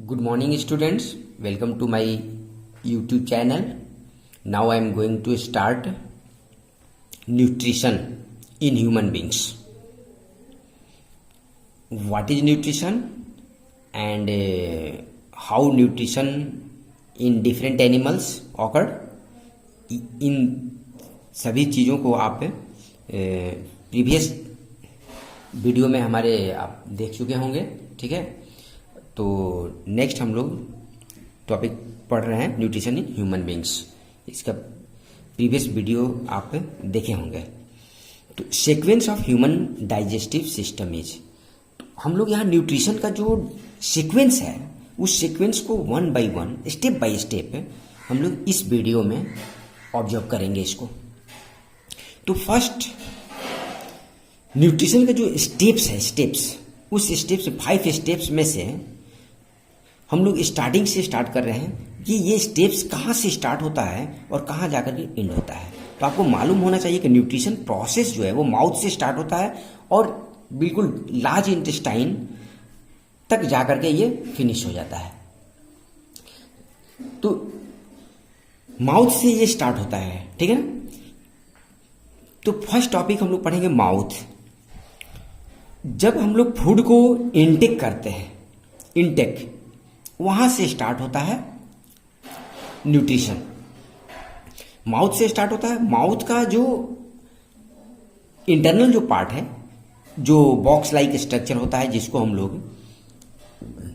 Good morning students, welcome to my YouTube channel. Now I am going to start nutrition in human beings. What is nutrition and how nutrition in different animals occur? इन सभी चीज़ों को आप previous video में हमारे आप देख चुके होंगे, ठीक है। तो नेक्स्ट हम लोग टॉपिक पढ़ रहे हैं न्यूट्रिशन इन ह्यूमन बींग्स। इसका प्रीवियस वीडियो आप देखे होंगे। तो sequence of human digestive system is, हम लोग यहाँ न्यूट्रिशन का जो सीक्वेंस है उस सीक्वेंस को one by one step by step हम लोग इस वीडियो में ऑब्जर्व करेंगे इसको। तो फर्स्ट न्यूट्रिशन का जो स्टेप्स है, उस स्टेप्स 5 स्टेप्स में से हम लोग स्टार्टिंग से स्टार्ट कर रहे हैं कि ये स्टेप्स कहाँ से स्टार्ट होता है और कहाँ जाकर के एंड होता है। तो आपको मालूम होना चाहिए कि न्यूट्रिशन प्रोसेस जो है वो माउथ से स्टार्ट होता है और बिल्कुल लार्ज इंटेस्टाइन तक जाकर के ये फिनिश हो जाता है। तो माउथ से ये स्टार्ट होता है, ठीक है ना। तो फर्स्ट टॉपिक हम लोग पढ़ेंगे माउथ। जब हम लोग फूड को इनटेक करते हैं, इनटेक वहां से स्टार्ट होता है न्यूट्रिशन। माउथ से स्टार्ट होता है। माउथ का जो इंटरनल जो पार्ट है, जो बॉक्स लाइक स्ट्रक्चर होता है, जिसको हम लोग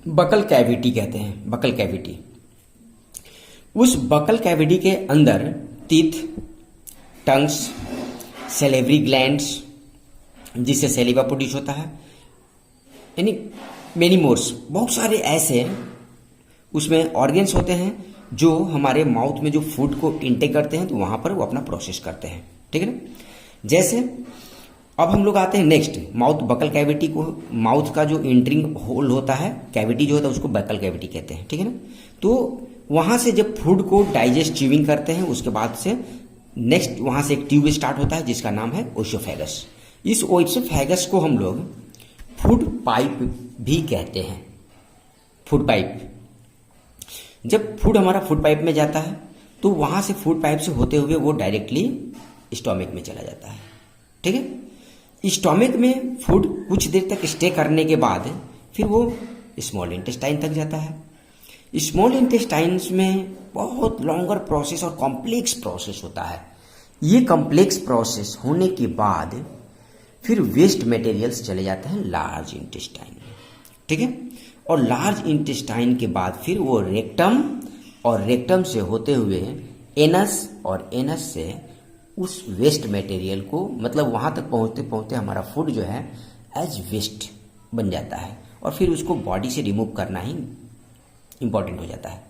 बकल कैविटी कहते हैं, बकल कैविटी। उस बकल कैविटी के अंदर टीथ, टंग्स, सेलेवरी ग्लैंड्स जिससे सेलिवा प्रोड्यूस होता है, यानी मेनी मोर्स, बहुत सारे ऐसे उसमें ऑर्गेन्स होते हैं जो हमारे माउथ में जो फूड को इंटेक करते हैं तो वहां पर वो अपना प्रोसेस करते हैं, ठीक है ना। जैसे अब हम लोग आते हैं नेक्स्ट माउथ बकल कैविटी को। माउथ का जो एंट्रिंग होल होता है, कैविटी जो होता है, उसको बकल कैविटी कहते हैं, ठीक है ना। तो वहां से जब फूड को डाइजेस्ट च्यूइंग करते हैं, उसके बाद से नेक्स्ट वहां से एक ट्यूब स्टार्ट होता है जिसका नाम है ओइसोफेगस। इस ओइसोफेगस को हम लोग फूड पाइप भी कहते हैं। फूड पाइप, जब फूड हमारा फूड पाइप में जाता है तो वहां से फूड पाइप से होते हुए वो डायरेक्टली स्टोमक में चला जाता है, ठीक है। स्टोमक में फूड कुछ देर तक स्टे करने के बाद फिर वो स्मॉल इंटेस्टाइन तक जाता है। स्मॉल इंटेस्टाइन्स में बहुत लॉन्गर प्रोसेस और कॉम्प्लेक्स प्रोसेस होता है। ये कॉम्प्लेक्स प्रोसेस होने के बाद फिर वेस्ट मटेरियल्स चले जाते हैं लार्ज इंटेस्टाइन में, ठीक है। और लार्ज इंटेस्टाइन के बाद फिर वो रेक्टम, और रेक्टम से होते हुए एनस, और एनस से उस वेस्ट मटेरियल को, मतलब वहां तक पहुंचते पहुंचते हमारा फूड जो है एज वेस्ट बन जाता है और फिर उसको बॉडी से रिमूव करना ही इंपॉर्टेंट हो जाता है।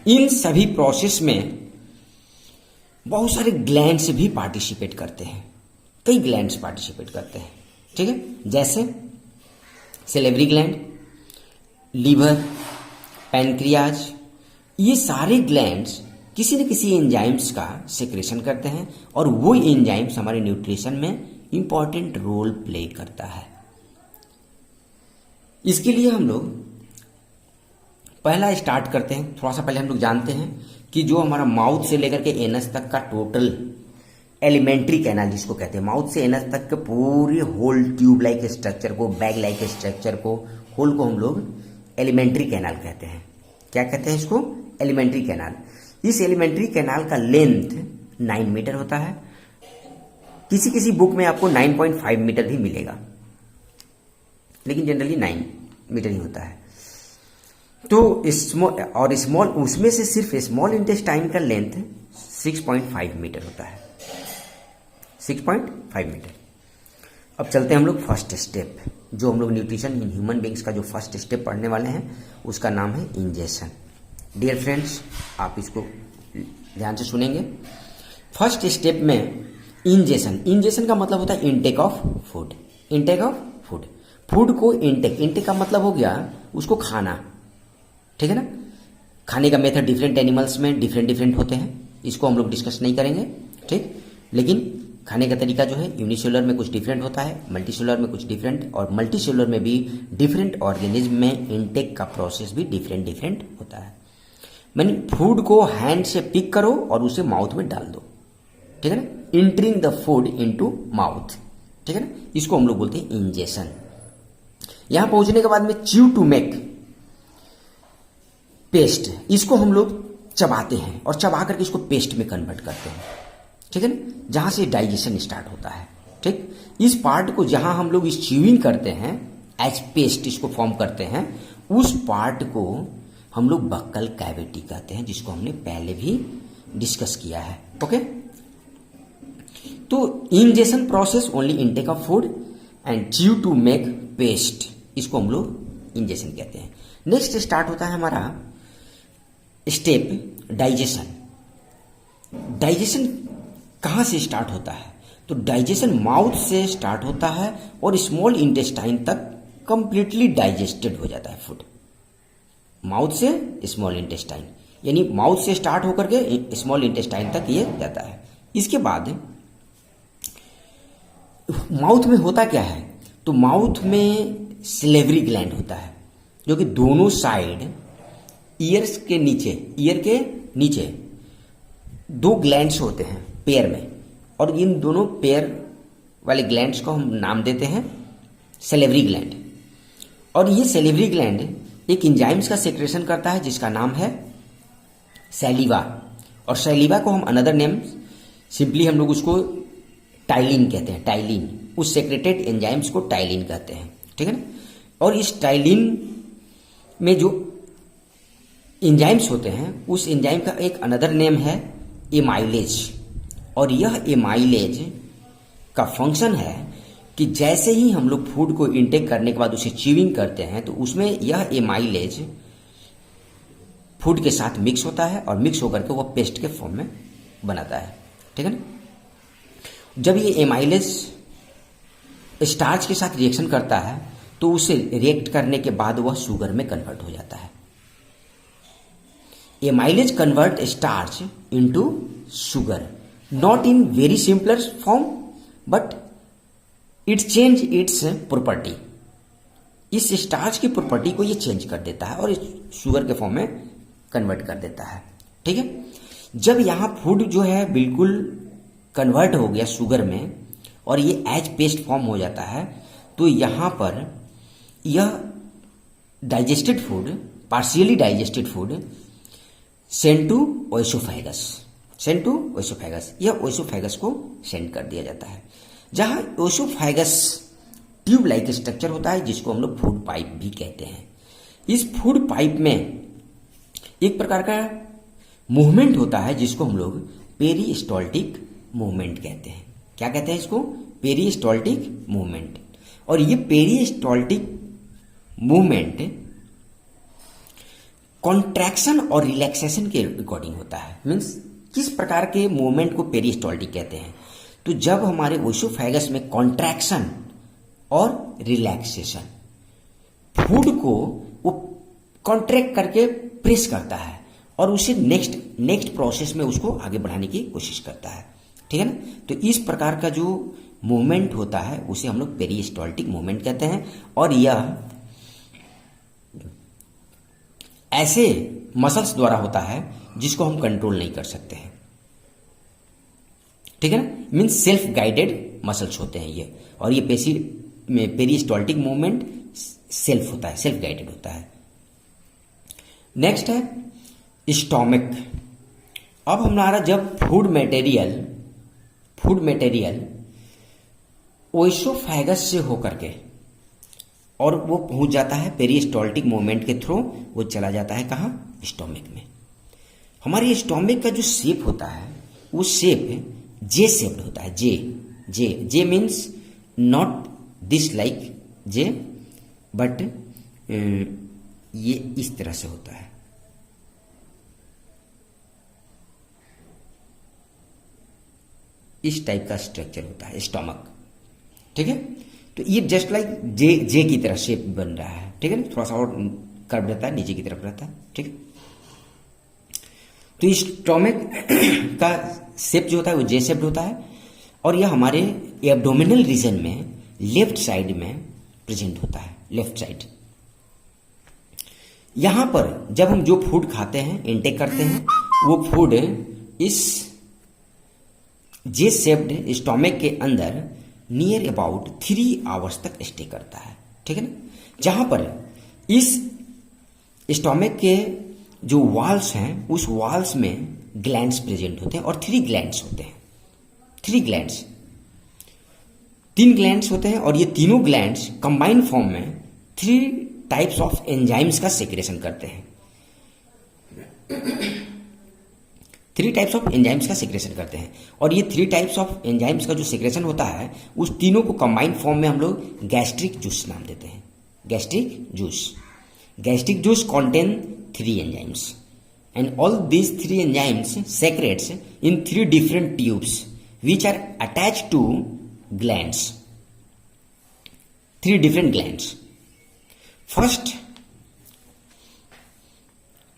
इन सभी प्रोसेस में बहुत सारे ग्लैंड्स भी पार्टिसिपेट करते हैं, कई ग्लैंड्स पार्टिसिपेट करते हैं, ठीक है। जैसे सेलेवरी ग्लैंड, लीवर, पैनक्रियाज, ये सारे ग्लैंड्स किसी न किसी एंजाइम्स का सेक्रेशन करते हैं और वो एंजाइम्स हमारे न्यूट्रिशन में इंपॉर्टेंट रोल प्ले करता है। इसके लिए हम लोग पहला स्टार्ट करते हैं। थोड़ा सा पहले हम लोग जानते हैं कि जो हमारा माउथ से लेकर के एनस तक का टोटल एलिमेंट्री कैनाल जिसको कहते हैं, माउथ से एनस तक के पूरी होल ट्यूब लाइक स्ट्रक्चर को, बैग लाइक स्ट्रक्चर को, होल को हम लोग एलिमेंट्री कैनाल कहते हैं। क्या कहते हैं इसको? Alimentary canal. इस एलिमेंट्री कैनाल का लेंथ 9 मीटर होता है। किसी किसी बुक में आपको 9.5 मीटर भी मिलेगा, लेकिन जनरली 9 मीटर ही होता है। तो स्मॉल उसमें से सिर्फ स्मॉल इंटेस्टाइन का लेंथ 6.5 मीटर होता है, 6.5 मीटर। अब चलते हैं हम लोग फर्स्ट स्टेप, जो हम लोग न्यूट्रिशन इन ह्यूमन बींग्स का जो फर्स्ट स्टेप पढ़ने वाले हैं उसका नाम है इंजेशन। डियर फ्रेंड्स, आप इसको ध्यान से सुनेंगे। फर्स्ट स्टेप में इंजेशन, इंजेशन का मतलब होता है intake of food. Intake of food, food को इनटेक का मतलब हो गया उसको खाना, ठीक है ना। खाने का मेथड डिफरेंट एनिमल्स में डिफरेंट होते हैं, इसको हम लोग डिस्कस नहीं करेंगे, ठीक। लेकिन खाने का तरीका जो है यूनिसेलुलर में कुछ डिफरेंट होता है, मल्टीसेलुलर में कुछ डिफरेंट, और मल्टीसेलुलर में भी डिफरेंट ऑर्गेनिज्म में इनटेक का प्रोसेस भी डिफरेंट डिफरेंट होता है। मानी फूड को हैंड से पिक करो और उसे माउथ में डाल दो, ठीक है ना, entering the food into mouth, ठीक है ना, इसको हम लोग बोलते हैं इंजेशन। यहां पहुंचने के बाद में च्यू टू मेक पेस्ट, इसको हम लोग चबाते हैं और चबा करके इसको पेस्ट में कन्वर्ट करते हैं, ठीक है ना, जहां से डाइजेशन स्टार्ट होता है। ठीक, इस पार्ट को जहां हम लोग इस च्यूइंग करते हैं एज पेस्ट इसको फॉर्म करते हैं, उस पार्ट को हम लोग बक्कल कैविटी कहते हैं, जिसको हमने पहले भी डिस्कस किया है। ओके, तो ingestion process only intake of food and chew to make paste, इसको हम लोग इंजेशन कहते हैं। नेक्स्ट स्टार्ट होता है हमारा स्टेप डाइजेशन। डाइजेशन कहां से स्टार्ट होता है? तो डाइजेशन माउथ से स्टार्ट होता है और स्मॉल इंटेस्टाइन तक कंप्लीटली डाइजेस्टेड हो जाता है फूड। माउथ से स्मॉल इंटेस्टाइन, यानी माउथ से स्टार्ट होकर के स्मॉल इंटेस्टाइन तक ये जाता है। इसके बाद माउथ में होता क्या है? तो माउथ में सिलेवरी ग्लैंड होता है, जो कि दोनों साइड ईयर्स के नीचे, ईयर के नीचे दो ग्लैंड्स होते हैं पेयर में, और इन दोनों पेयर वाले ग्लैंड्स को हम नाम देते हैं सेलेवरी ग्लैंड। और ये सेलेवरी ग्लैंड एक एंजाइम्स का सेक्रेशन करता है जिसका नाम है सैलिवा, और सैलिवा को हम अनदर नेम सिंपली हम लोग उसको टाइलिन कहते हैं। टाइलिन, उस सेक्रेटेड एंजाइम्स को टाइलिन कहते हैं, ठीक है ना। और इस टाइलिन में जो एंजाइम्स होते हैं, उस एंजाइम का एक अनदर नेम है एमाइलेज, और यह एमाइलेज का फंक्शन है कि जैसे ही हम लोग फूड को इंटेक करने के बाद उसे च्यूइंग करते हैं तो उसमें यह एमाइलेज फूड के साथ मिक्स होता है और मिक्स होकर के वह पेस्ट के फॉर्म में बनाता है, ठीक है ना। जब ये एमाइलेज स्टार्च के साथ रिएक्शन करता है तो उसे रिएक्ट करने के बाद वह शुगर में कन्वर्ट हो जाता है। Amylase convert starch into sugar, not in very simpler form but it change it's property. इस स्टार्च की प्रॉपर्टी को ये चेंज कर देता है और शुगर के फॉर्म में कन्वर्ट कर देता है, ठीक है। जब यहां फूड जो है बिल्कुल कन्वर्ट हो गया शुगर में और ये एज पेस्ट फॉर्म हो जाता है, तो यहां पर यह digested food, partially digested food send to oesophagus, send to oesophagus, यह ओएसोफेगस को सेंड कर दिया जाता है, जहां ओएसोफेगस ट्यूब लाइक स्ट्रक्चर होता है जिसको हम लोग फूड पाइप भी कहते हैं। इस फूड पाइप में एक प्रकार का मूवमेंट होता है जिसको हम लोग पेरिस्टाल्टिक मूवमेंट कहते हैं। क्या कहते हैं इसको? Peristaltic movement. और ये पेरिस्टाल्टिक मूवमेंट कॉन्ट्रैक्शन और रिलैक्सेशन के अकॉर्डिंग होता है। मीन्स किस प्रकार के मूवमेंट को पेरिस्टाल्टिक कहते हैं? तो जब हमारे ओएसोफेगस में कॉन्ट्रैक्शन और रिलैक्सेशन, फूड को वो कॉन्ट्रैक्ट करके प्रेस करता है और उसे नेक्स्ट प्रोसेस में उसको आगे बढ़ाने की कोशिश करता है, ठीक है ना। तो इस प्रकार का जो मूवमेंट होता है उसे हम लोग पेरिस्टाल्टिक मूवमेंट कहते हैं, और यह ऐसे मसल्स द्वारा होता है जिसको हम कंट्रोल नहीं कर सकते हैं, ठीक है ना। मीन्स सेल्फ गाइडेड मसल्स होते हैं ये, और ये पेरिस्टाल्टिक मूवमेंट सेल्फ होता है, सेल्फ गाइडेड होता है। नेक्स्ट है स्टोमक। अब हमारा जब फूड मटेरियल ओएसोफेगस से होकर के और वो पहुंच जाता है पेरिस्टाल्टिक मूवमेंट के थ्रू, वो चला जाता है कहाँ? स्टोमक में। हमारे स्टोमक का जो शेप होता है वो शेप जे शेप्ड होता है। J means not this like J, but ये इस तरह से होता है। इस टाइप का स्ट्रक्चर होता है स्टोमक, ठीक है। तो ये जस्ट लाइक जे की तरह शेप बन रहा है, ठीक है ना। थोड़ा सा और कर्व रहता है, नीचे की तरफ रहता है, ठीक है। तो इस स्टोमक का शेप जो होता है वो जे शेप्ड होता है, और यह हमारे एब्डोमिनल रीजन में लेफ्ट साइड में प्रेजेंट होता है, लेफ्ट साइड। यहां पर जब हम जो फूड खाते हैं, इनटेक करते हैं, वो फूड इस जे शेप्ड स्टोमक के अंदर नियर अबाउट 3 आवर्स तक स्टे करता है, ठीक है ना। जहां पर इस स्टोमक के जो वॉल्स हैं, उस वॉल्स में ग्लैंड्स प्रेजेंट होते हैं और 3 ग्लैंड्स होते हैं, 3 ग्लैंड्स, 3 ग्लैंड्स होते हैं। और ये तीनों ग्लैंड्स कंबाइंड फॉर्म में 3 टाइप्स ऑफ एंजाइम्स का सेक्रेशन करते हैं, 3 टाइप्स ऑफ एंजाइम्स का सेक्रेशन करते हैं। और ये 3 टाइप्स ऑफ एंजाइम्स का जो सेक्रेशन होता है, उस तीनों को कंबाइंड फॉर्म में हम लोग गैस्ट्रिक जूस नाम देते हैं, gastric juice. Gastric juice contain 3 enzymes and all these 3 enzymes secretes in 3 different tubes which are attached to glands, 3 different glands. First,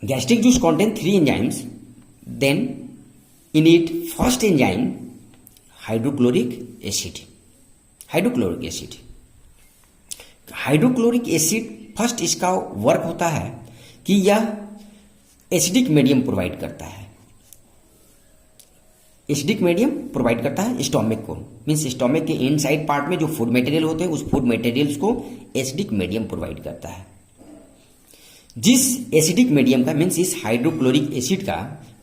gastric juice contains 3 enzymes. Then in it, first enzyme hydrochloric acid. Hydrochloric acid, hydrochloric acid first इसका work होता है कि यह acidic medium provide करता है, acidic medium provide करता है stomach को। मीन्स स्टोमक के इनसाइड पार्ट में जो फूड मटेरियल होते हैं, उस फूड मटेरियल्स को एसिडिक मीडियम प्रोवाइड करता है। जिस एसिडिक मीडियम का मीन्स इस हाइड्रोक्लोरिक एसिड का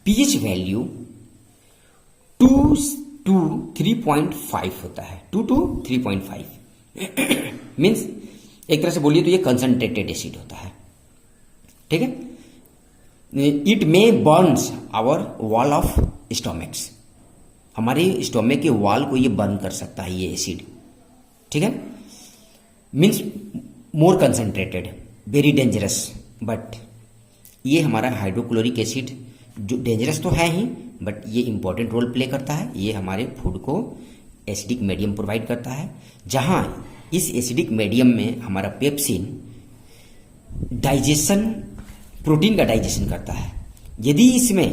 पीएच वैल्यू 2 to 3.5 होता है, 2 to 3.5 मीन्स एक तरह से बोलिए तो ये कंसंट्रेटेड एसिड होता है, ठीक है। It may burns our wall of stomachs, हमारे स्टोमक के वॉल को ये बर्न कर सकता है ये एसिड, ठीक है। Means more concentrated, very dangerous. But ये हमारा हाइड्रोक्लोरिक एसिड जो डेंजरस तो है ही, बट ये इंपॉर्टेंट रोल प्ले करता है। ये हमारे फूड को एसिडिक मीडियम प्रोवाइड करता है, जहां इस एसिडिक मीडियम में हमारा पेप्सिन डाइजेशन, प्रोटीन का डाइजेशन करता है। यदि इसमें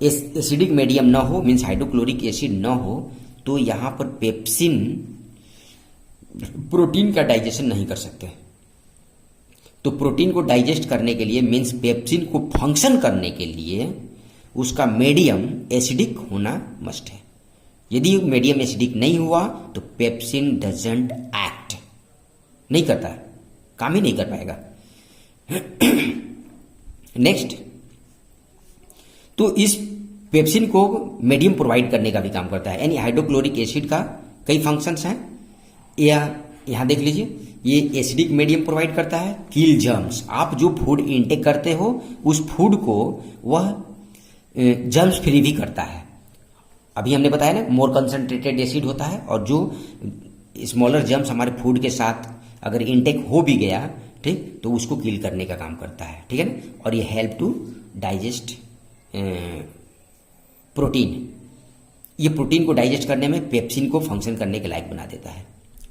एसिडिक मीडियम ना हो, मीन्स हाइड्रोक्लोरिक एसिड ना हो, तो यहां पर पेप्सिन प्रोटीन का डाइजेशन नहीं कर सकते। तो प्रोटीन को डाइजेस्ट करने के लिए, मीन्स पेप्सिन को फंक्शन करने के लिए उसका मीडियम एसिडिक होना मस्ट है। यदि मीडियम एसिडिक नहीं हुआ तो पेप्सिन डजंट एक्ट, नहीं करता, काम ही नहीं कर पाएगा। नेक्स्ट, तो इस पेप्सिन को मीडियम प्रोवाइड करने का भी काम करता है। यानी हाइड्रोक्लोरिक एसिड का कई फंक्शंस हैं। यहां देख लीजिए, ये एसिडिक मीडियम प्रोवाइड करता है, किल जर्म्स। आप जो फूड इनटेक करते हो उस फूड को वह जर्म्स फ्री भी करता है। अभी हमने बताया ना, मोर कंसंट्रेटेड एसिड होता है, और जो स्मॉलर जर्म्स हमारे फूड के साथ अगर इनटेक हो भी गया, ठीक, तो उसको किल करने का काम करता है, ठीक है ना। और ये हेल्प टू डाइजेस्ट प्रोटीन, ये प्रोटीन को डाइजेस्ट करने में पेप्सिन को फंक्शन करने के लायक बना देता है,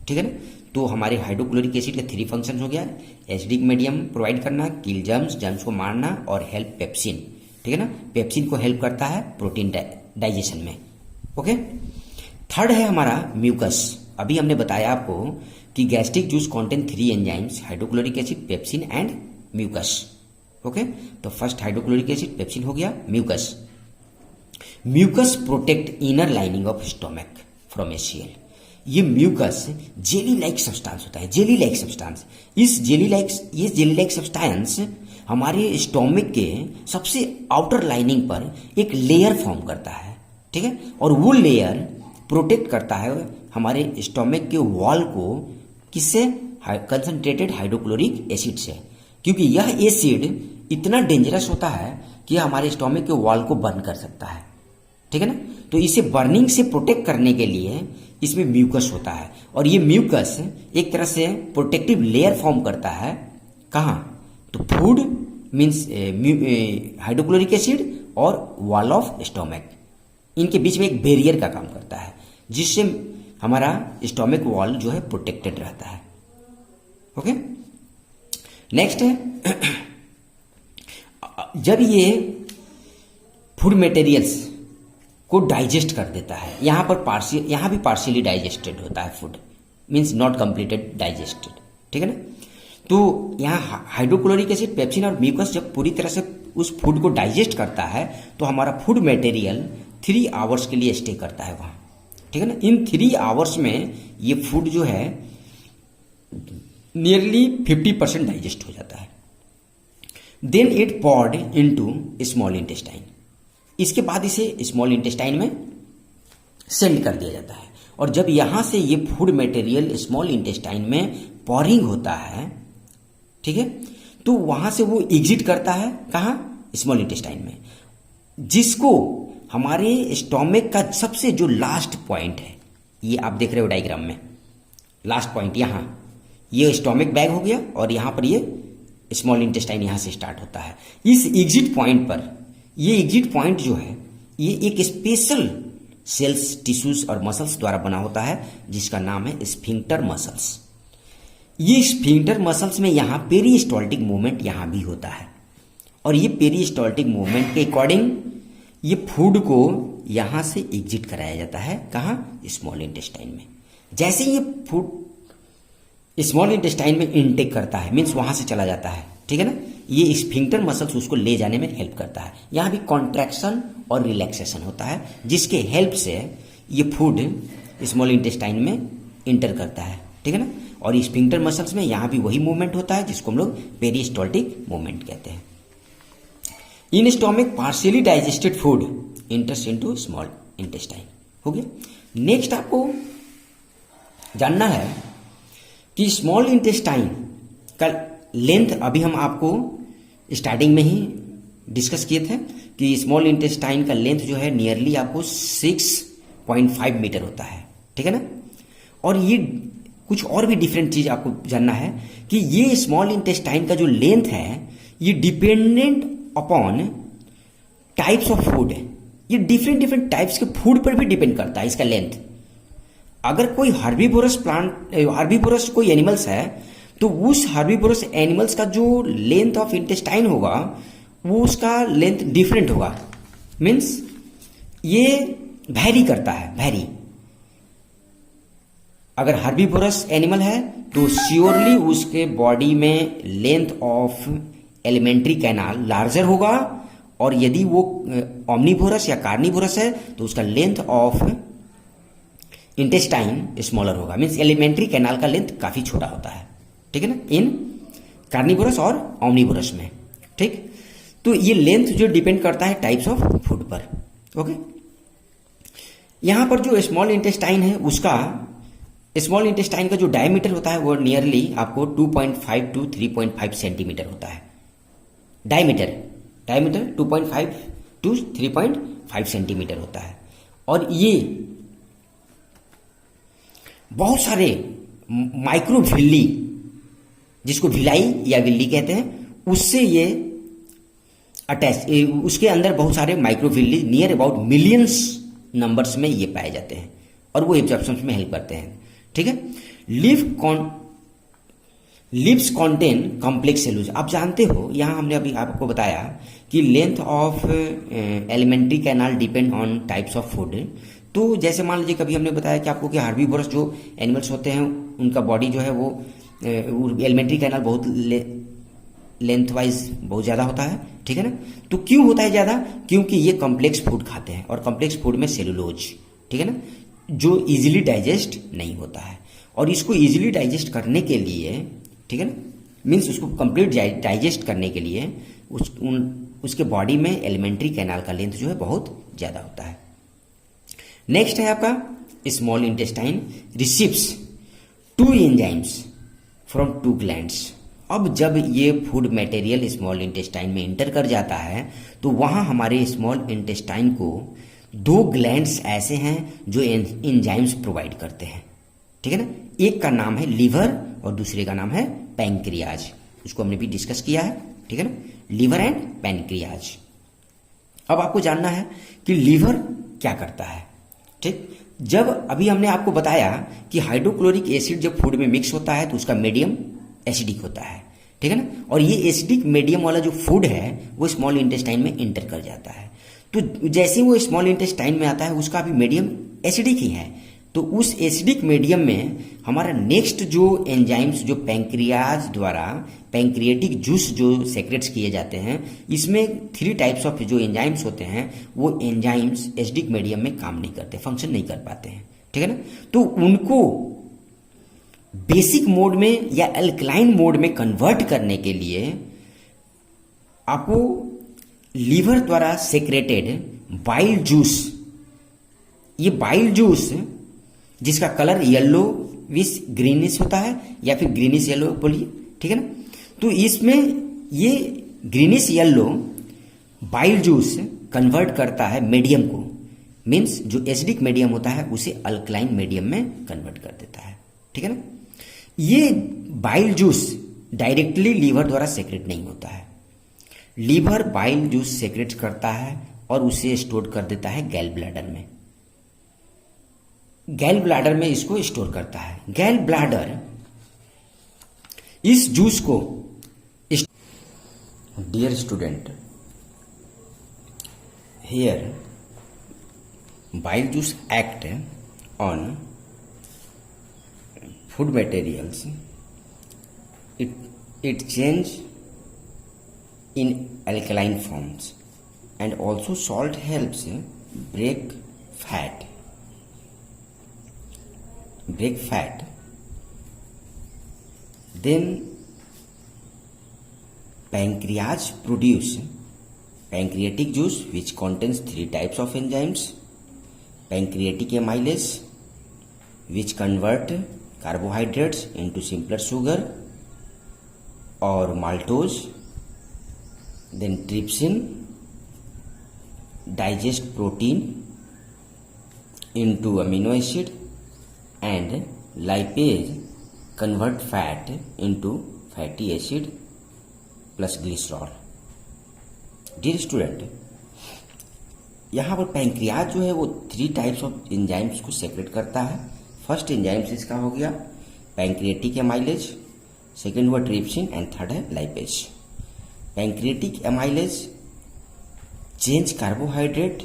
ठीक है ना। तो हमारे हाइड्रोक्लोरिक एसिड के 3 फंक्शन हो गया, एसिडिक मीडियम प्रोवाइड करना, किल जर्म्स, जर्म्स को मारना, और हेल्प पेप्सिन, ठीक है ना। पेप्सिन को हेल्प करता है प्रोटीन डाइजेशन में, ओके। थर्ड है हमारा म्यूकस। अभी हमने बताया आपको कि gastric juice contain 3 enzymes, hydrochloric acid, pepsin and mucus, okay. तो फर्स्ट हाइड्रोक्लोरिक एसिड, पेप्सिन हो गया, mucus. Mucus protect inner lining of stomach from HCL. ये म्यूकस जेली लाइक सब्सटेंस होता है, जेली लाइक सब्सटेंस। ये जेली लाइक सब्सटेंस हमारे stomach के सबसे आउटर लाइनिंग पर एक लेयर फॉर्म करता है, ठीक है। और वो लेयर प्रोटेक्ट करता है हमारे स्टोमक के वॉल को, किससे? कंसंट्रेटेड हाइड्रोक्लोरिक एसिड से। क्योंकि यह एसिड इतना डेंजरस होता है कि हमारे स्टोमक के वॉल को बर्न कर सकता है, ठीक है ना। तो इसे बर्निंग से प्रोटेक्ट करने के लिए इसमें म्यूकस होता है, और ये म्यूकस एक तरह से प्रोटेक्टिव लेयर फॉर्म करता है। कहाँ? तो फूड मीन्स हाइड्रोक्लोरिक एसिड और वॉल ऑफ स्टोमक, इनके बीच में एक बैरियर का काम करता है, जिससे हमारा स्टोमक वॉल जो है प्रोटेक्टेड रहता है, ओके। नेक्स्ट है, जब ये फूड मटेरियल्स को डाइजेस्ट कर देता है। यहाँ पर यहाँ भी पार्शियली डाइजेस्टेड होता है food, means not completed digested, ठीक है ना। तो यहाँ हाइड्रोक्लोरिक एसिड, पेप्सिन और म्यूकस जब पूरी तरह से उस फूड को डाइजेस्ट करता है तो हमारा फूड मटेरियल 3 आवर्स के लिए स्टे करता है वहाँ, ठीक है ना। इन 3 आवर्स में ये फूड जो है नियरली 50% डाइजेस्ट हो जाता है। Then it poured into small intestine, इसके बाद इसे स्मॉल इंटेस्टाइन में सेंड कर दिया जाता है। और जब यहां से ये फूड मटेरियल स्मॉल इंटेस्टाइन में पॉरिंग होता है, ठीक है, तो वहां से वो एग्जिट करता है कहाँ, स्मॉल इंटेस्टाइन में, जिसको हमारे स्टोमक का सबसे जो लास्ट पॉइंट है, ये आप देख रहे हो डायग्राम में, लास्ट पॉइंट यहाँ, ये स्टोमक बैग हो गया और यहाँ पर ये स्मॉल इंटेस्टाइन यहाँ से स्टार्ट होता है। इस एग्जिट पॉइंट पर, ये एग्जिट पॉइंट जो है ये एक स्पेशल सेल्स, टिश्यूज और मसल्स द्वारा बना होता है जिसका नाम है स्फिंक्टर मसल्स। ये स्फिंक्टर मसल्स में यहाँ पेरिस्टाल्टिक मूवमेंट यहाँ भी होता है और ये पेरिस्टाल्टिक मूवमेंट के अकॉर्डिंग ये फूड को यहाँ से एग्जिट कराया जाता है कहाँ, स्मॉल इंटेस्टाइन में। जैसे ये फूड स्मॉल इंटेस्टाइन में इनटेक करता है, मीन्स वहां से चला जाता है, ठीक है ना, ये स्फिंक्टर मसल्स उसको ले जाने में हेल्प करता है। यहाँ भी कॉन्ट्रैक्शन और रिलैक्सेशन होता है जिसके हेल्प से ये फूड स्मॉल इंटेस्टाइन में इंटर करता है, ठीक है ना। और स्फिंक्टर मसल्स में यहाँ भी वही मूवमेंट होता है जिसको हम लोग पेरिस्टाल्टिक मूवमेंट कहते हैं। In stomach partially digested food इंटर्स into small intestine, हो गया। नेक्स्ट आपको जानना है कि स्मॉल इंटेस्टाइन का लेंथ, अभी हम आपको स्टार्टिंग में ही डिस्कस किए थे कि स्मॉल इंटेस्टाइन का लेंथ जो है नियरली आपको 6.5 मीटर होता है, ठीक है ना। और ये कुछ और भी डिफरेंट चीज आपको जानना है कि ये स्मॉल इंटेस्टाइन का जो लेंथ है ये dependent upon types of food है। ये डिफरेंट टाइप्स के फूड पर भी डिपेंड करता है इसका लेंथ। अगर कोई हर्बीवोरस कोई एनिमल्स है तो उस हर्बीवोरस एनिमल्स का जो लेंथ ऑफ इंटेस्टाइन होगा वो उसका लेंथ डिफरेंट होगा, मीन्स ये वैरी करता है, वैरी। अगर हर्बीवोरस एनिमल है तो श्योरली उसके बॉडी में length of alimentary canal larger होगा, और यदि वो ओमनीवोरस या कार्निवोरस है तो उसका लेंथ ऑफ इंटेस्टाइन स्मॉलर होगा, मीन्स एलिमेंट्री कैनाल का लेंथ काफी छोटा होता है, ठीक है ना, इन कार्निवोरस और ओमनीवोरस में, ठीक। तो ये लेंथ जो डिपेंड करता है टाइप्स ऑफ फूड पर, ओके। यहां पर जो स्मॉल इंटेस्टाइन है उसका, स्मॉल इंटेस्टाइन का जो डायमीटर होता है वो नियरली आपको 2.5 to 3.5 सेंटीमीटर होता है। डायमीटर 2.5 to 3.5 सेंटीमीटर होता है। और ये बहुत सारे माइक्रोविल्ली, जिसको भिलाई या विल्ली कहते हैं, उससे ये अटैच, उसके अंदर बहुत सारे माइक्रोविल्ली नियर अबाउट मिलियंस नंबर्स में ये पाए जाते हैं और वो एब्जॉर्प्शन में हेल्प करते हैं, ठीक है। Lips contain complex cellulose. आप जानते हो, यहाँ हमने अभी आपको बताया कि length of alimentary canal depend on types of food. तो जैसे मान लीजिए कभी हमने बताया कि आपको कि हार्बीवोरस जो एनिमल्स होते हैं उनका बॉडी जो है वो एलिमेंट्री कैनाल बहुत लेंथ वाइज बहुत ज़्यादा होता है, ठीक है ना। तो क्यों होता है ज़्यादा, क्योंकि ये कॉम्प्लेक्स फूड खाते हैं और कॉम्प्लेक्स फूड में सेलुलोज, ठीक है ना, जो इजीली डाइजेस्ट नहीं होता है। और इसको इजीली डाइजेस्ट करने के लिए, ठीक है ना, मीन्स उसको कंप्लीट डाइजेस्ट करने के लिए उसके बॉडी में एलिमेंट्री कैनाल का लेंथ जो है बहुत ज़्यादा होता है। नेक्स्ट है आपका small intestine receives 2 enzymes from 2 glands. अब जब ये फूड मटेरियल स्मॉल इंटेस्टाइन में इंटर कर जाता है तो वहाँ हमारे स्मॉल इंटेस्टाइन को 2 ग्लैंड्स ऐसे हैं जो एंजाइम्स प्रोवाइड करते हैं, ठीक है ना। एक का नाम है लीवर और दूसरे का नाम है पैंक्रियाज। उसको हमने भी डिस्कस किया है, ठीक है ना, लीवर एंड पैंक्रियाज। अब आपको जानना है कि लीवर क्या करता है, ठीक। जब अभी हमने आपको बताया कि हाइड्रोक्लोरिक एसिड जब फूड में मिक्स होता है तो उसका मीडियम एसिडिक होता है, ठीक है ना, और ये एसिडिक मीडियम वाला जो फूड है वो स्मॉल इंटेस्टाइन में इंटर कर जाता है। तो जैसे ही वो स्मॉल इंटेस्टाइन में आता है उसका भी मीडियम एसिडिक ही है, तो उस एसिडिक मीडियम में हमारा नेक्स्ट जो एंजाइम्स जो पैंक्रियाज द्वारा पैंक्रिएटिक जूस जो सेक्रेट्स किए जाते हैं, इसमें 3 टाइप्स ऑफ जो एंजाइम्स होते हैं वो एंजाइम्स एसिडिक मीडियम में काम नहीं करते, फंक्शन नहीं कर पाते हैं, ठीक है ना। तो उनको बेसिक मोड में या अल्कलाइन मोड में कन्वर्ट करने के लिए आपको लीवर द्वारा सेक्रेटेड बाइल जूस, ये बाइल जूस जिसका कलर येलो विथ ग्रीनिश होता है या फिर ग्रीनिश येलो बोलिए, ठीक है ना। तो इसमें ये greenish yellow bile juice convert करता है मीडियम को, मीन्स जो एसिडिक मीडियम होता है उसे अल्कलाइन मीडियम में कन्वर्ट कर देता है, ठीक है ना। ये बाइल जूस डायरेक्टली लीवर द्वारा सेक्रेट नहीं होता है, लीवर बाइल जूस सेक्रेट करता है और उसे स्टोर कर देता है गैल ब्लैडर में, गैल ब्लैडर में इसको स्टोर करता है। गैल ब्लैडर इस जूस को, dear student, here bile juice act on food materials, it change in alkaline forms, and also salt helps break fat. Then pancreas produce pancreatic juice which contains 3 types of enzymes: pancreatic amylase which convert carbohydrates into simpler sugar or maltose, then trypsin digest protein into amino acid, and lipase convert fat into fatty acid plus glycerol. Dear student, यहाँ पर pancreas जो है वो 3 types of enzymes को separate करता है। First enzymes इसका हो गया पैंक्रिएटिक एमाइलेज, सेकेंड हुआ ट्रिप्सिन एंड थर्ड है lipase. Pancreatic amylase change carbohydrate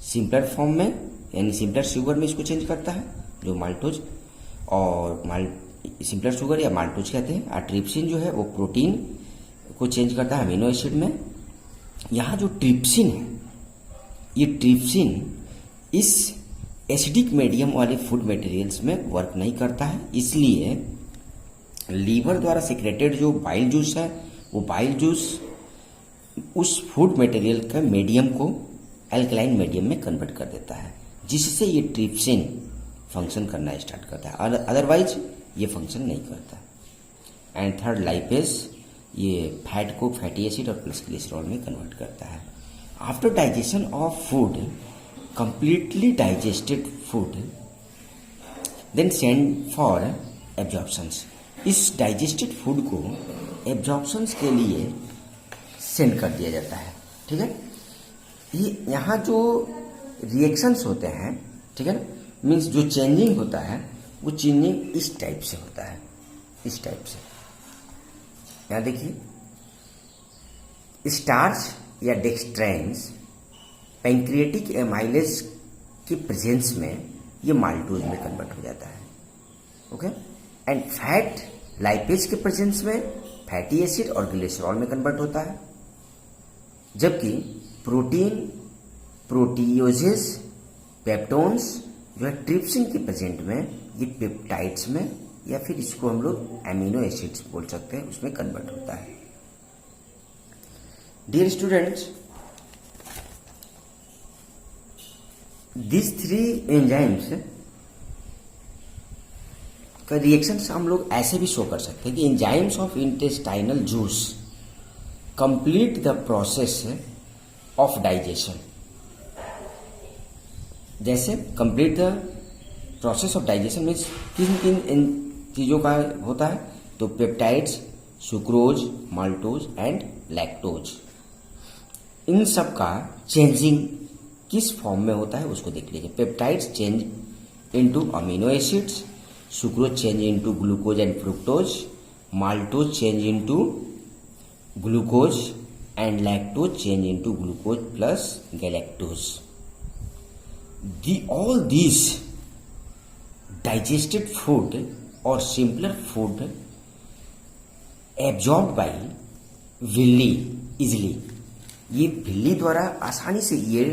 simpler form में यानी सिंपलर शुगर में इसको चेंज करता है, जो माल्टोज और सिंपलर शुगर या माल्टोज कहते हैं। और ट्रिप्सिन जो है वो प्रोटीन को चेंज करता है अमीनो एसिड में। यहाँ जो ट्रिप्सिन है, ये ट्रिप्सिन इस एसिडिक मीडियम वाले फूड मटेरियल्स में वर्क नहीं करता है, इसलिए लीवर द्वारा सिक्रेटेड जो बाइल जूस है वो बाइल जूस उस फूड मटेरियल का मीडियम को अल्कलाइन मीडियम में कन्वर्ट कर देता है, जिससे ये ट्रिप्सिन फंक्शन करना स्टार्ट करता है, अदरवाइज ये फंक्शन नहीं करता। एंड थर्ड लाइपेज, ये फैट को फैटी एसिड और प्लस ग्लिसरॉल में कन्वर्ट करता है। After digestion of food, completely digested food then send for absorptions। इस डाइजेस्टेड फूड को एब्जॉर्प्शंस के लिए सेंड कर दिया जाता है, ठीक है। ये यहाँ जो रिएक्शंस होते हैं, ठीक है ना, मीन्स जो चेंजिंग होता है वो चेंजिंग इस टाइप से होता है, इस टाइप से। यहाँ देखिए, स्टार्च या डेक्सट्रेंस पैंक्रिएटिक एमाइलेज की प्रेजेंस में ये माल्टोज में कन्वर्ट हो जाता है, ओके। एंड फैट लाइपेज के प्रेजेंस में फैटी एसिड और ग्लिसरॉल में कन्वर्ट होता है, जबकि प्रोटीन, प्रोटीओजेस, पेप्टोन्स जो है ट्रिप्सिन के प्रेजेंट में ये पेप्टाइड्स में या फिर इसको हम लोग एमिनो एसिड्स बोल सकते हैं, उसमें कन्वर्ट होता है। डियर स्टूडेंट्स, दिस 3 एंजाइम्स का रिएक्शन हम लोग ऐसे भी शो कर सकते हैं कि enzymes of intestinal juice complete the process of digestion. जैसे complete the process of digestion means किन किन चीज़ों का होता है, तो peptides, sucrose, maltose and lactose, इन सब का चेंजिंग किस फॉर्म में होता है उसको देख लीजिए। Peptides change into amino acids, sucrose change into glucose and fructose, maltose change into glucose and lactose change into glucose plus galactose. All these digested food or simpler food absorbed by villi easily. ये villi द्वारा आसानी से ये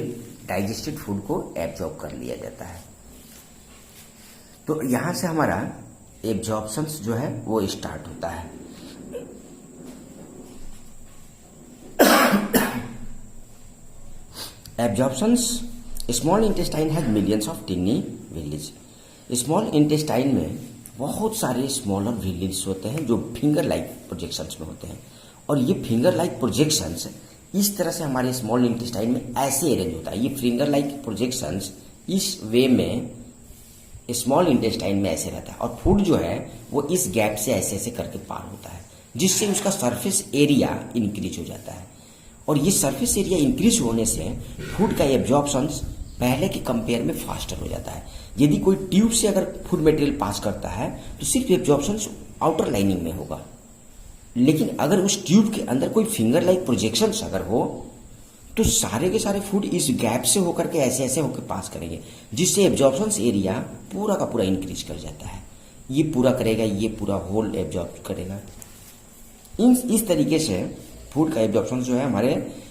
digested food को absorb कर लिया जाता है। तो यहां से हमारा एब्जॉर्प्शंस जो है वो स्टार्ट होता है। Absorptions, small intestine has millions of tiny villis. Small intestine में बहुत सारे स्मॉलर विलीज होते हैं जो फिंगर लाइक प्रोजेक्शंस में होते हैं, और ये फिंगर लाइक प्रोजेक्शंस इस तरह से हमारे स्मॉल इंटेस्टाइन में ऐसे अरेंज होता है। ये फिंगर लाइक प्रोजेक्शंस इस वे में स्मॉल इंटेस्टाइन में ऐसे रहता है, और फूड जो है वो इस गैप से ऐसे ऐसे करके पार होता है, जिससे उसका सरफेस एरिया इंक्रीज हो जाता है। और ये सरफेस एरिया इंक्रीज होने से फूड का एब्जॉर्प्शन पहले के कंपेयर में फास्टर हो जाता है। यदि कोई ट्यूब से अगर फूड मटेरियल पास करता है तो सिर्फ एब्जॉर्प्शन आउटर लाइनिंग में होगा, लेकिन अगर उस ट्यूब के अंदर कोई फिंगर लाइक प्रोजेक्शंस अगर हो तो सारे के सारे फूड इस गैप से होकर के ऐसे ऐसे होकर पास करेंगे, जिससे एब्जॉर्प्शन एरिया पूरा का पूरा इंक्रीज कर जाता है। ये पूरा करेगा, ये पूरा होल एब्जॉर्ब करेगा। इस तरीके से फूड का एब्जॉर्प्शन जो है हमारे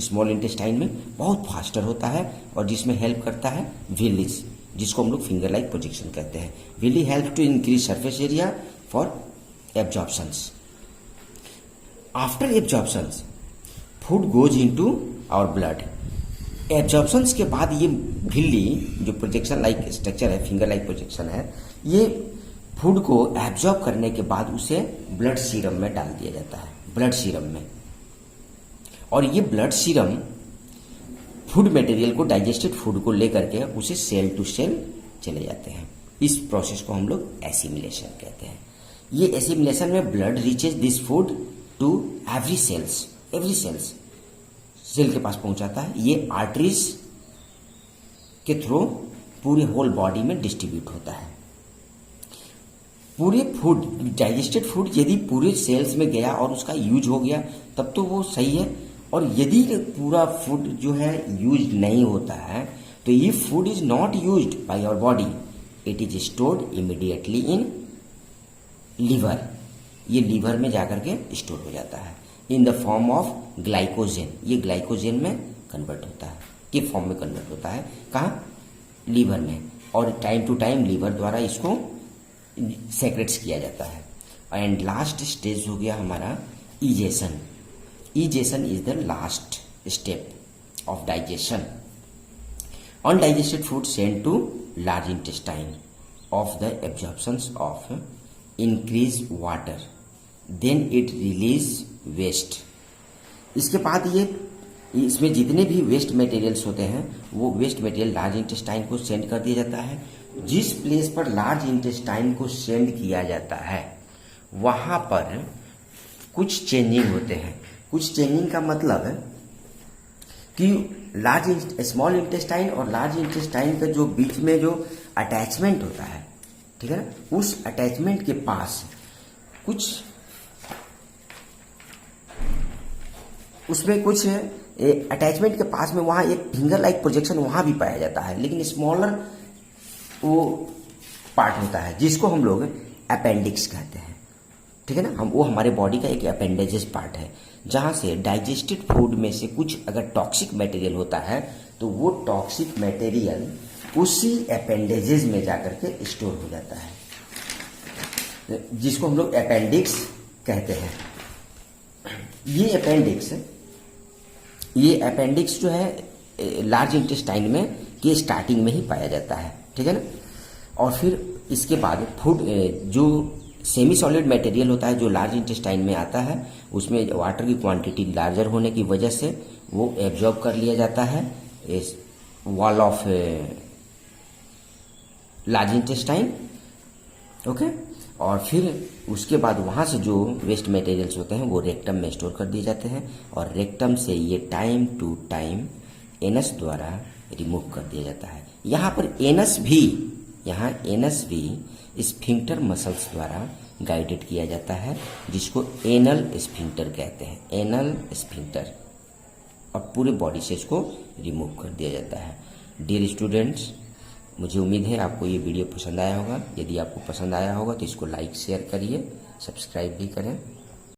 स्मॉल इंटेस्टाइन में बहुत फास्टर होता है, और जिसमें हेल्प करता है विलीज, जिसको हम लोग फिंगर लाइक प्रोजेक्शन कहते हैं। Villi help to increase surface area for absorptions. After absorptions food goes into our blood. Absorptions के बाद ये विली जो प्रोजेक्शन लाइक स्ट्रक्चर है, फिंगर लाइक प्रोजेक्शन है, ये फूड को एब्जॉर्ब करने के बाद उसे ब्लड सीरम में डाल दिया जाता है, ब्लड सीरम में। और ये ब्लड सीरम फूड मटेरियल को, डाइजेस्टेड फूड को लेकर के उसे सेल टू सेल चले जाते हैं। इस प्रोसेस को हम लोग एसिमिलेशन कहते हैं। ये एसिमिलेशन में blood reaches this food to every cells cell के पास पहुंचाता है। ये आर्टरीज के थ्रू पूरे होल बॉडी में डिस्ट्रीब्यूट होता है। पूरे फूड, डाइजेस्टेड फूड यदि पूरे सेल्स में गया और उसका यूज हो गया तब तो वो सही है, और यदि पूरा फूड जो है यूज नहीं होता है तो ये food is not used by our body, it is stored immediately in liver. ये लीवर में जाकर के स्टोर हो जाता है in the form of glycogen. ये ग्लाइकोजन में कन्वर्ट होता है, के फॉर्म में कन्वर्ट होता है। कहाँ? लीवर में। और टाइम टू टाइम लीवर द्वारा इसको सेक्रेट्स किया जाता है। एंड लास्ट स्टेज हो गया हमारा egestion. Egestion is the last step of digestion. Undigested food send to large intestine of the absorptions of increase water, then it release waste. इसके बाद ये इसमें जितने भी वेस्ट मटेरियल्स होते हैं वो वेस्ट मटेरियल लार्ज इंटेस्टाइन को सेंड कर दिया जाता है। जिस प्लेस पर लार्ज इंटेस्टाइन को सेंड किया जाता है वहां पर कुछ चेंजिंग होते हैं। कुछ चेंजिंग का मतलब है कि स्मॉल इंटेस्टाइन और लार्ज इंटेस्टाइन का जो बीच में जो अटैचमेंट होता है, ठीक है ना, उस अटैचमेंट के पास कुछ उसमें कुछ अटैचमेंट के पास में वहां एक फिंगर लाइक प्रोजेक्शन वहां भी पाया जाता है, लेकिन स्मॉलर वो पार्ट होता है जिसको हम लोग अपेंडिक्स कहते हैं। ठीक है ना, हम वो हमारे बॉडी का एक अपेंडेजेस पार्ट है जहां से डाइजेस्टेड फूड में से कुछ अगर टॉक्सिक मटेरियल होता है तो वो टॉक्सिक मटेरियल उसी अपेंडेजेस में जाकर के स्टोर हो जाता है, जिसको हम लोग अपेंडिक्स कहते हैं। ये अपेंडिक्स जो है लार्ज इंटेस्टाइन में के स्टार्टिंग में ही पाया जाता है, ठीक है ना। और फिर इसके बाद फूड जो सेमी सॉलिड मटेरियल होता है जो लार्ज इंटेस्टाइन में आता है उसमें वाटर की क्वांटिटी लार्जर होने की वजह से वो एब्जॉर्ब कर लिया जाता है इस wall of large intestine, okay. और फिर उसके बाद वहां से जो वेस्ट मटेरियल्स होते हैं वो रेक्टम में स्टोर कर दिए जाते हैं और रेक्टम से ये टाइम टू टाइम एनस द्वारा रिमूव कर दिया जाता है। यहाँ पर एनस भी स्फिंक्टर मसल्स द्वारा गाइडेड किया जाता है जिसको एनल स्फिंक्टर कहते हैं, एनल स्फिंक्टर। और पूरे बॉडी से इसको रिमूव कर दिया जाता है। डियर स्टूडेंट्स, मुझे उम्मीद है आपको ये वीडियो पसंद आया होगा। यदि आपको पसंद आया होगा तो इसको लाइक शेयर करिए, सब्सक्राइब भी करें।